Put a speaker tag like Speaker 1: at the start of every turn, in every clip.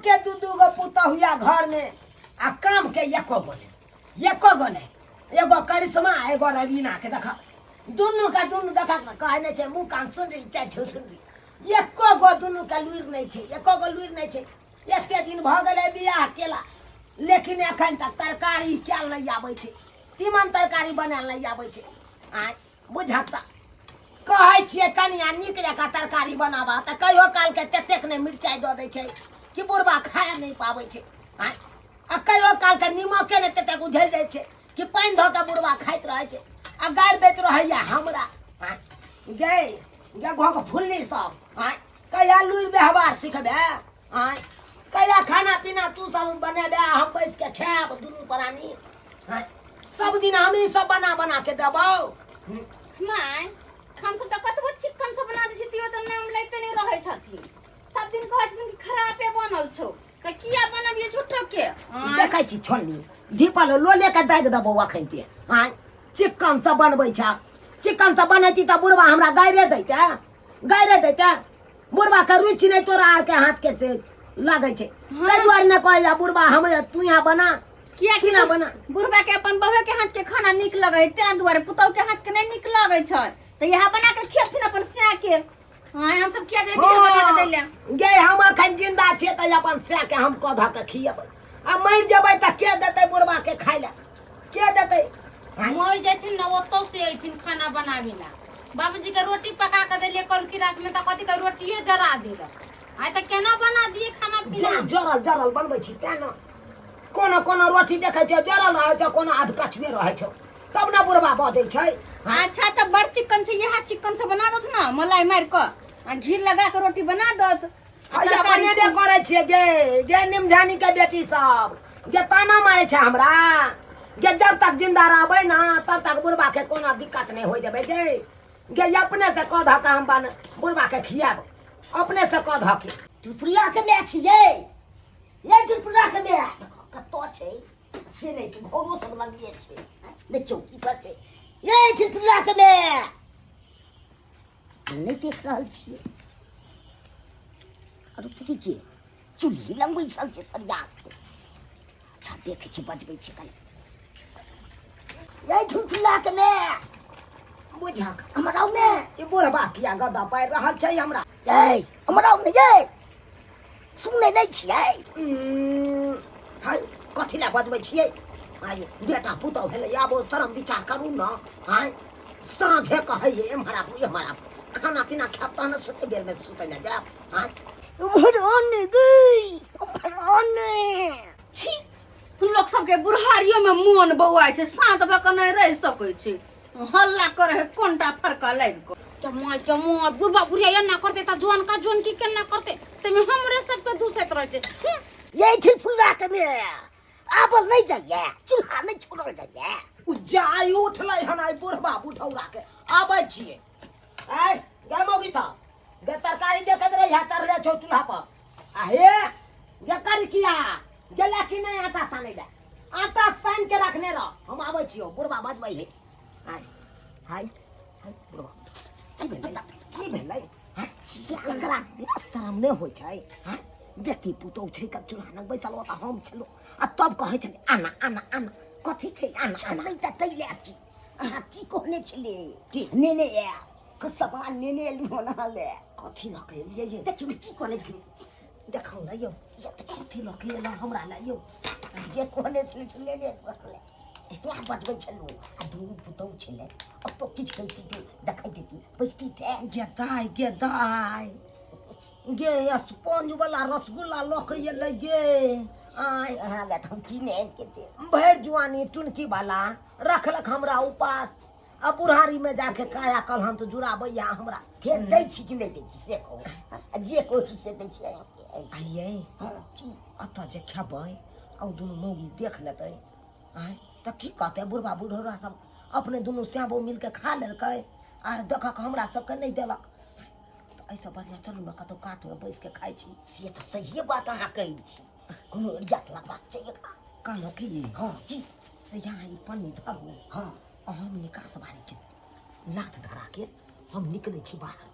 Speaker 1: के दू गो पुता हुआ घर में आ काम के एको गो ने एगो करिश्मा एगो रवीना के देखा दुनू देखा कहे नहीं मुँह कान सुन रही चाहे छो सुन रही एको गो दुनू के लुइर नहीं एको गो लुइर नहीं एते दिन भ गए बियाह केला लेकिन एखन तक तरकारी कैल नहीं आबै छै तीमन तरकारी बनाल नहीं आबै छै आ बुझता कहै छियै कनिया नीक जकाँ तरकारी बनाबा तऽ कहियो काल के ततेक ने मिरचाई दऽ दै छै कि बुढ़बा खाए नहीं पाबै छै आ कहियो काल के नीमके ने ततेक उझल दै छै कि पानि धऽ के बुढ़बा खाइत रहै छै आ गारि दैत रहैया हमरा गे घोक फुल्ली सब कहिया लुइर व्यवहार सिखबे कहिया खाना पीना तू सब बनेबे हम बैस के खाएब दुनू प्राणी सब दिन हम ही सब बना के देबौ
Speaker 2: माय हम सब त कतबो चिकन सब बना दै छी तियो त नाम लैते नहीं रहै छथिन सब दिन कहै छथिन कि खराबे बनल छौ त किया बनबिए झूठो के
Speaker 1: देखै छी छोलनी धीपल लोले के दाग देबौ अखन ते चिकन सब बनबै छ चिकन सब बनैती त बुढ़वा हमरा गाइरे दैते बुढ़वा के रुचि नहीं तोरा आर के हाथ के लागै छै तै दुआरे न कहै जा बुढ़वा हमरे तू यहाँ बना
Speaker 2: किया बना बुढ़वा के अपन बहू के हाथ के खाना निक लगै तै दुआरे पुतौ के हाथ के नहीं निक लगै छै त यहाँ बना के खेथिन अपन स्या के हम सब किया बना के दैले
Speaker 1: गे हम अखन जिंदा छियै त अपन स्या के हम कधा के खियेबै आ मर जेबै त के देतै बुढ़वा के खाइ ले के देतै
Speaker 3: मर जैथिन न ओतौ से अइथिन खाना बनावे ला बाबूजी के रोटी पका के देलिए कल की रात में त कथि के रोटिए जरा देल आइ त केना बना दिए खाना पीना
Speaker 1: जरल बनबै छी तै न कोनो रोटी देखै छै जरल रहै छै कोनो आध कचुए रहै छै तब न बुढ़वा बजै छै
Speaker 2: अच्छा त बड़ चिकन छै यह चिकन से बना दो ना मलाई मार के आ घी लगा के रोटी बना दो
Speaker 1: आइया बनेबे करै छियै जे निमझानी के बेटी सब जे ताना मारै छै हमरा जे जब तक जिंदा रहबै ना तब तक बुढ़वा के कोनो दिक्कत नहीं होय देबै गे अपने से कह ध के हम बुढ़वा के खियाब अपने से कह ध के चुटपुला के लै छियै ये चुटपुला के लै कतो छै से नहीं कि घोरो सब लगिए छै ने चौकी पर छै ये चुटपुला के लै नहीं देख रहल छियै अरे तू की चूल्ही लंग बैसल छै सरिया अच्छा देखे छी बजबै छी कनी ये चुटपुला के लै बुझा हमरा ने ये बुढ़बा किया गदा पार रहल छै हमरा ये हमरा ने ये सुनै नहीं छियै हाय कथि ला बजबै छियै आय बेटा पुतौ भेलै आबो शरम विचार करू न हाय साँझे कहै एम्हरा खाना पीना खाब तहन सुते बेर में सुते न जा हाय हमरा ने गई हमरा ने
Speaker 2: छी लोग सब के बुढ़ारियों में मन बौआइ छै शांत भ के नहीं रह सकै छै हल्ला करे कोनटा फरका लाग को
Speaker 3: तो माय के मुंह बुढ़बा बुढ़िया ना करते त जोन का जोन की केना करते तमे हमरे सब के दूसत रह छै
Speaker 1: ये छिफुला के मेरे अब नहीं जाइए चूल्हा नहीं छोड़ल जाइए उ जाई उठलै हन आई बुढ़बा बुढ़ौरा के आबै छियै ए गे मौगी साहब गे तरकारी देखत रही है चढ़ले छौ चूल्हा पर आ हे गे कर किया गेला कि नहीं आटा सानै ले आटा सान के रखने रह हम आबै छियो बुढ़बा बजबै है हाय हाय बुढ़बा की भेलै हां एकरा शरम नहीं होय छै हां बेटी पुतौ छै कब चूल्हा लग बैसल होता हम छलो आ तब कहै छलै आना कथि छै आना नहीं त तैले की अहाँ की कहने छले की नेने या कसबा नेने लिहोना ले कथि न कहलिए ये देखियो की कहने छी देखाउ न यौ कथि न कहले हमरा ला यौ जे कहने छले ने कहले या बजबै छलो आ दुनू पुतौ छले अब तो किछ कहती के देखै देती बजती थे गे दाई गे स्पंज वाला रसगुल्ला लख ले गे आय अहाँ ले हम की ने के दे भर जुआनी टुनकी वाला रखलक हमरा उपास आ बुढ़ारी में जाके काया कल हम तो जुड़ाबै या हमरा फेर दै छी कि नहीं दै छी से कहू जे कोई से दै छी आइए हां की अत जे खेबै औ दुनू मौगी देख लेतै आय त की कहते बुढ़बा बुढ़ौरा सब अपने दोनों श्याबो मिल के खा लेलकै आ देखक हमरा सबके नहीं देलक ऐसा बढ़िया चलू न कतौ काट में बैस के खाइ छी से तो सही बात अहाँ कहै छी कोनो रियात लगबाक चाहिए कहलो कि हां जी से यहाँ ई पन्नी धरू हां हम निकास बारी के लात धरा के हम निकले छी बाहर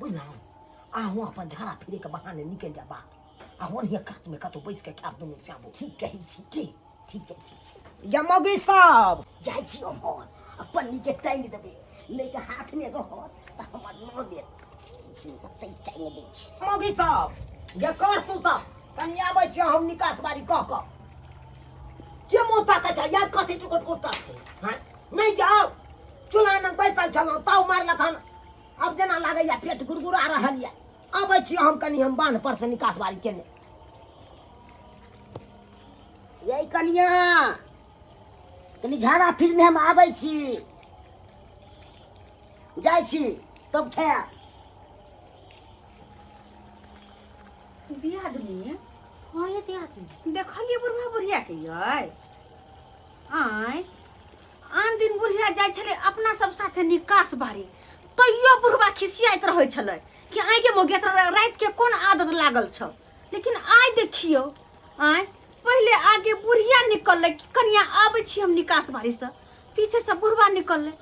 Speaker 1: बुझलहुँ आहू अपन झाड़ा फिरे के बहाने निकल जा बाहर आ ओनिया कात में कतो बैस के खाब दुनू श्यामो ठीक कहै छी की ठीक छै या मौगी साहब जाइ छी हम अपन के टाइम देबे लेके हाथ में रहत त हमर न दे तै टाइम दे छी मौगी साहब ये कर तू सब कनी आबै छी हम निकास बारी कह के मोता का जा या कथि टुकट कुर्ता छै हां नहीं जाओ चूल्हा न बैसल छलो ताव मारला थन अब जना लागे या पेट गुरगुरा रहल या आबै छी हम कनी हम बांध पर से निकास बारी केने यही कनिया कनी झाड़ा फिरने हम आबै छी जाइ छी तब खाया
Speaker 2: दियादनी
Speaker 3: हाँ ये दियादनी
Speaker 2: देखलिए बुढ़वा बुढ़िया के आय आन दिन बुढ़िया जाइ छले अपना सब साथे निकास बारी तैयो बुढ़वा खिसियाइत रहै छले कि आइ के मोगे रात के कोन आदत लागल छ लेकिन आइ देखियो आइ पहले आगे बुढ़िया निकलले कि कनिया आबै छी हम निकास बारी से पीछे से बुढ़वा निकलले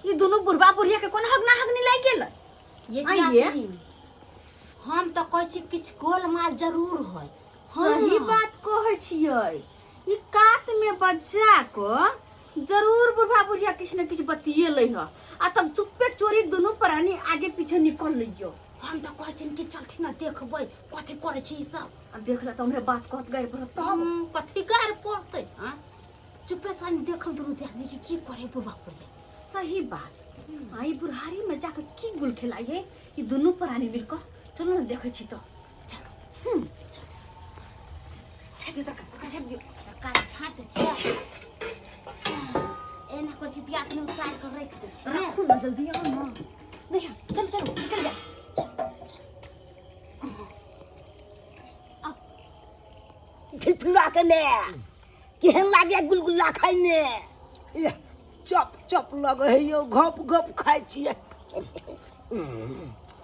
Speaker 2: ये दोनों बुढ़वा बुढ़िया के कोन हगना हगनी लाग गेल
Speaker 3: ये दियादनी हम तो कहै छी किछ गोलमाल जरूर होय
Speaker 2: सही बात कहै छियै ई कात में बजा को जरूर बुढ़वा बुढ़िया किछ न किछ बतियेलै ह आ तब चुप्पे चोरी दोनों प्राणी आगे पीछे निकल लियो
Speaker 3: हम तो कहै छी कि चलथिन ना देखबै कथि करे छी ई सब
Speaker 2: आ देखला त हमरे बात कहत गए पर तब
Speaker 3: कथि गार पड़तै हां चुपे सानी देखम दुनु दियादनी की करे बुढ़वा बुढ़िया
Speaker 2: सही बात आई बुढ़ारी में जाकर की गुल खेलाइए ई दोनों प्राणी मिलकर चलो ना देखै छी तो चलो छाटे तक छाट दियो
Speaker 3: का छाट दिया एना को छी दियादनी उतार कर रख दे
Speaker 2: रखो ना जल्दी आओ ना नहीं चल चल निकल जा
Speaker 1: झिपला के ने केहन लागे गुलगुल्ला खाइ ने चप चप लगे है यो घप घप खाइ छियै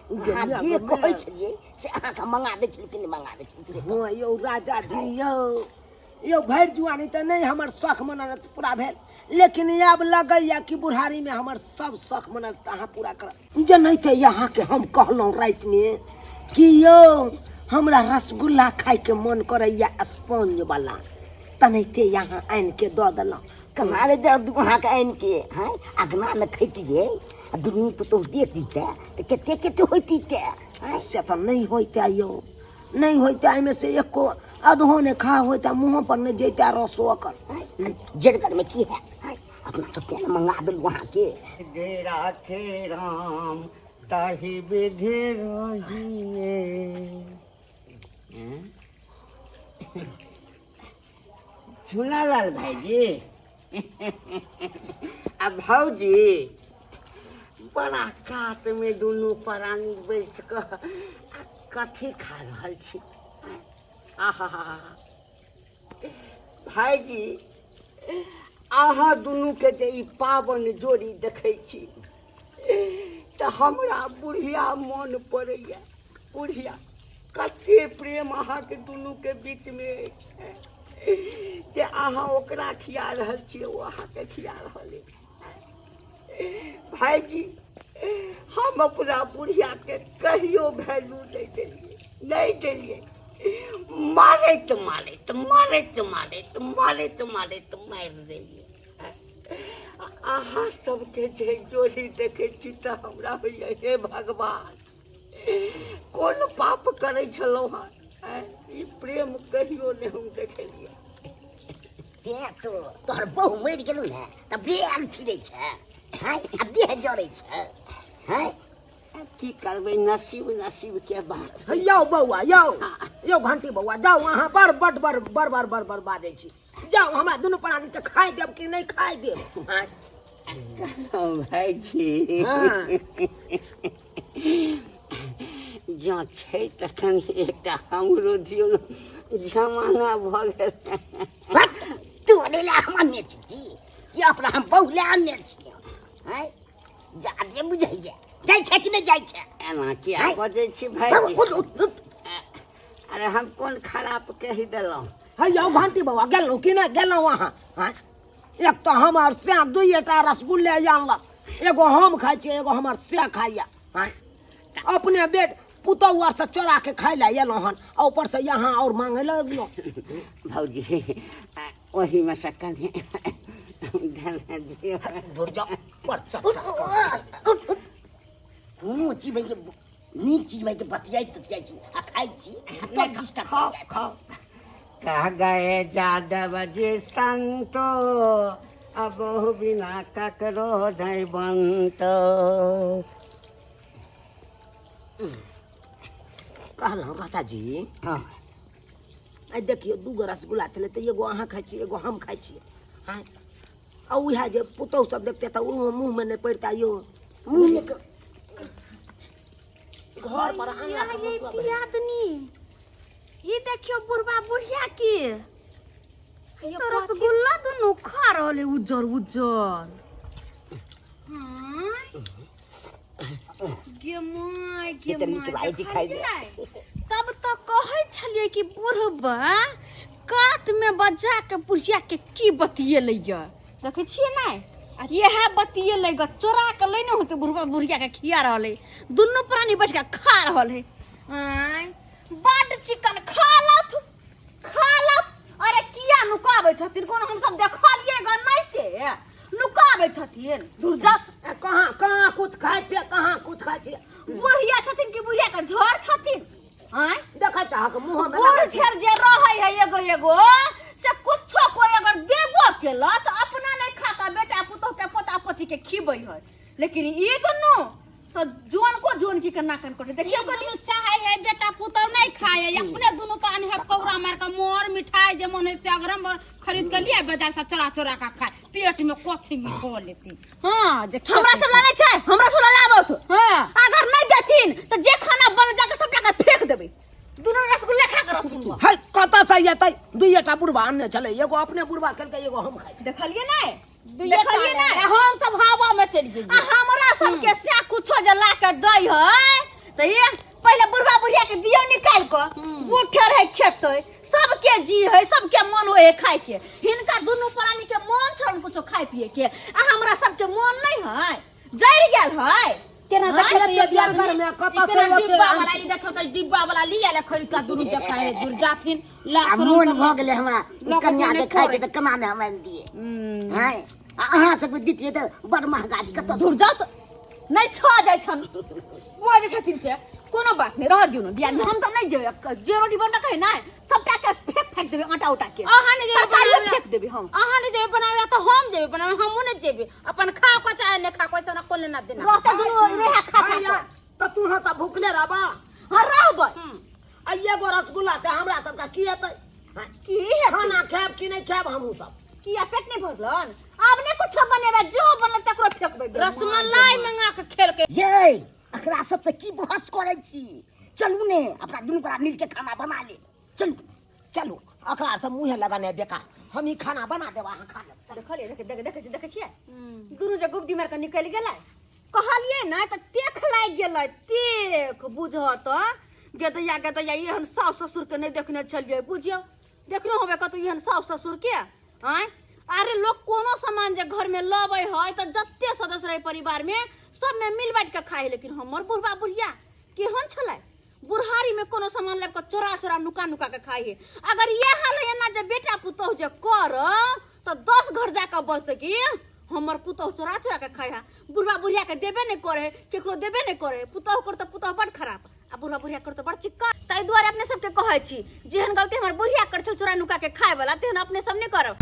Speaker 1: जे कहै छलियै से अहाँके मंगा दै छी कि नहि मंगा दै छी हाँ यौ राजा जी यौ भरि जुआनी तऽ नहीं हमर शौख मनल पूरा भेल लेकिन आब लगैया कि बुढ़ारी में हमर सब शौख मनल तऽ अहाँ पूरा कर जनैते अहाँके हम कहलहुँ राति में कि यौ हमरा रसगुल्ला खाइ के मन करैया स्पंज वाला तनैते यहाँ आनि के दऽ देलहुँ कहाँ रे अहाँके आनि के हैं अगना में खैतियै दुनू पुतहु देख दीते तऽ कते कते होइते से तऽ नहीं होइते यौ नहीं होइते एहिमे से एको अधो ने खा होइते मुँह पर ने जैते रसो ओकर जड़गर में की है अपना सब के मंगा देल वहाँ के
Speaker 4: दे राखे राम ताहि विधि रहिए झूलालाल भाईजी अब भौजी बड़ा कात में दोनों प्राणी बैस कर कथी खा रहल छी आहा भाईजी अहाँ दुनू के जे ई पावन जोड़ी देखै छी तऽ हमरा बुढ़िया मन पड़ैया बुढ़िया कते प्रेम अहाँके दुनू के बीच में अछि जे अहाँ ओकरा खिया रहल छियै ओ अहाँके खिया रहल अछि भाईजी हम अपना बुढ़िया के कहियो वैल्यू नहीं देलिए मारैत मारैत मारैत मारैत मारैत मारैत मारि देलिए अहाँ सबके जे जोड़ी देखै छी तऽ हमरा होइए हे भगवान कोन पाप करै छलहुँ हँ ई प्रेम कहियो नहीं हम देखलिए
Speaker 1: तो तोहर बहु मरि गेलौ ने तऽ बेल फिरै छै हैं आ देह जड़ै छै हैं
Speaker 4: की करबै नसीब नसीब के बात
Speaker 1: यौ बौआ यौ घंटी बौआ जाओ अहाँ बड़ बाजै छी जाओ हमरा दुनू प्राणी के खाइ देब कि नहीं खाइ देब
Speaker 4: भाईजी जँ छै तखन एकटा हमरो दियौ जमाना भऽ गेल
Speaker 1: तू ले हम अन्य छी कि अपना हम बहु ले अन्य छी हैं जादे बुझैया जाइ छै कि नहीं जाइ छै
Speaker 4: एना किया बजै छी भाईजी अरे हम कोन खराब कहि देलहुँ
Speaker 1: है यौ घंटी बौआ गेलहुँ कि नहीं गेलहुँ वहाँ एक तो हमार से दुइटा रसगुल्ले जानलक एगो हम खाइ छी एगो हमार से खाइया अपने बेट पुतौ आर से चोरा के खाय ले एलो हन आ ऊपर से यहाँ और मांगे लगलो।
Speaker 4: भौजी वही में से कनी धन दियो।
Speaker 1: दूर जाओ पर चुप चीज भाई नीक चीज भाई के बतियाई छी आ खाई छी तब डिस्टर्ब
Speaker 4: खाओ खाओ। कह गए जादव जी संतो अब बिना ककरो नहीं बनतो।
Speaker 1: कहलहुँ चाचा जी
Speaker 4: हाँ
Speaker 1: आई देखियो 2 गो रसगुल्ला चले तो एगो अहाँ खाई छी एगो हम खाई छी। हाँ आ उहे जे पुतौ सब देखते तो मुंह में नहीं पड़ता यो मुंह में घर पर आना
Speaker 2: ये आदमी ये देखियो बुढ़वा बुढ़िया के तो रसगुल्ला दोनों खा रहले उज्जर उज्जर। गे माय तब तो कहे छलिए कि बुढ़वा कात में बजा के बुढ़िया के की बतियेले य देखे छिए ना आ यह बतियेले ग चोरा के लेने होते बुढ़वा बुढ़िया के खिया रहले दुनू प्राणी बैठ के खा रहले। बड चिकन खा लथ अरे किया नुकाबे छथिन कोन हम सब देखलिए ग नहीं से नुकाबे छथिन दूर जा
Speaker 1: कहाँ कुछ खाई छे कहाँ कुछ खाई छे
Speaker 2: बुढ़िया छथिन कि बुढ़िया के झड़ छथिन। आय
Speaker 1: देखा चाह के मुंह में
Speaker 2: बूढ़ ढेर जे रहे है एगो से कुछो कोई अगर देबो केला तो अपना नहीं खा का बेटा पुतोह के पोता पोती के खिबै है लेकिन ई दुनू तो जोन को जोन की करना कन कोठे देखियो
Speaker 3: दोनों चाहे है बेटा पुतौ नहीं खाए अपने दोनों का अनहब कौरा मार का मोर मिठाई जे मन से अगर हम खरीद के लिया बाजार से चोरा का खाए पेट में कोछी में खो लेती। हां जे
Speaker 2: हमरा सब लाने छै हमरा सब लाबो तो
Speaker 3: हां
Speaker 2: अगर नहीं देथिन तो जे खाना बन जाके सबटा के फेंक देबे दोनों रसगुल्ला खा कर रहथिन।
Speaker 1: है कता से येतै दुइटा बुढ़वा आने चले एगो अपने बुढ़वा केलकै एगो हम खाई
Speaker 2: देखलिए नहीं
Speaker 3: देखलिए ना हम सब हवा में चल गेली
Speaker 2: हमरा सब के से कुछो जे ला के दई है तो ये पहले बुढ़वा बुढ़िया के दियो निकाल को उठे रहे खेतै सबके जी है सबके मन होए खाए के हिनका दोनों प्राणी के मन छन कुछो खाए पिए के आ हमरा सब के मन नहीं है जड़ गेल है
Speaker 3: केना
Speaker 1: देखिए बियार घर में कता से
Speaker 3: डिब्बा वाला ई देखो त डिब्बा वाला लिया ले खरीद का दुनु जे खाए दूर जाथिन लाख
Speaker 4: मन भ गेले हमरा कन्या देखाई के त कमा में हम दिए हैं अहाँ सब दितिए त बड़ महंगा दी कत
Speaker 2: दूर जा नहीं छ जाय छन वो जे छथिन से कोनो बात नहीं रह दियो न बियान हम त नहीं जेबे जे रोटी बन रखे ना सबटा के फेंक देबे आटा उटा के
Speaker 3: अहाँ ने जे
Speaker 2: तरकारी फेंक देबे हम
Speaker 3: अहाँ ने जे बनावेला त हम जेबे बनावे हम ने जेबे अपन खा को चाहे ने खा को ना कोले ना देना
Speaker 2: रहता दुनु रहे खा
Speaker 1: त तू ह त भूखले रहबा
Speaker 2: हां रहबै
Speaker 1: आ एगो रसगुल्ला से हमरा सब का की हेतै
Speaker 2: की है
Speaker 1: खाना खाब कि नहीं खाब हमहू सब
Speaker 2: किया पेट नहीं भरलन अब ने कुछ बनेबे जो बनल तकरो फेंकबे
Speaker 3: रसमलाई मंगा के खेल के
Speaker 1: ये अकरा सब से की बहस करै छी चलू ने अपना दुनू करा मिल के खाना बना ले चलू चलू अकरा से मुंह लगाने बेकार हम ही खाना बना देबा अहाँ खा ले
Speaker 2: देखलिए देखे छियै दुनु जे गुप्ती मार के निकल गेलै कहलिए ना त तेख लाग गेलै तेख बुझत गेदैया एहन सास ससुर के नहीं देखने छलिए बुझियो देखलो होबे कतौ एहन सास ससुर के आय अरे लोग कोनो सामान जे घर में लबै है त जत्ते सदस्य रहे परिवार में सब में मिल बांट के खाए लेकिन हमर बुढ़वा बुढ़िया केहन छलै बुढ़ारी में कोनो सामान लेब के चोरा नुका के खाए है अगर ये हाल है ना जे बेटा पुतोह जे कर तो 10 घर जाके बसते कि हमर पुतोह चोरा के खाए है बुढ़वा बुढ़िया के देबे नहीं करे केकरो देबे नहीं करे पुतोह कर त पुतोह बड़ खराब आ बुढ़वा बुढ़िया कर त बड़ चिक्का ताई द्वारे अपने सबके कहै छी जेहन गलती हमर बुढ़िया कर चोरा नुका के खाए वाला तेहन अपने सब नहीं करब।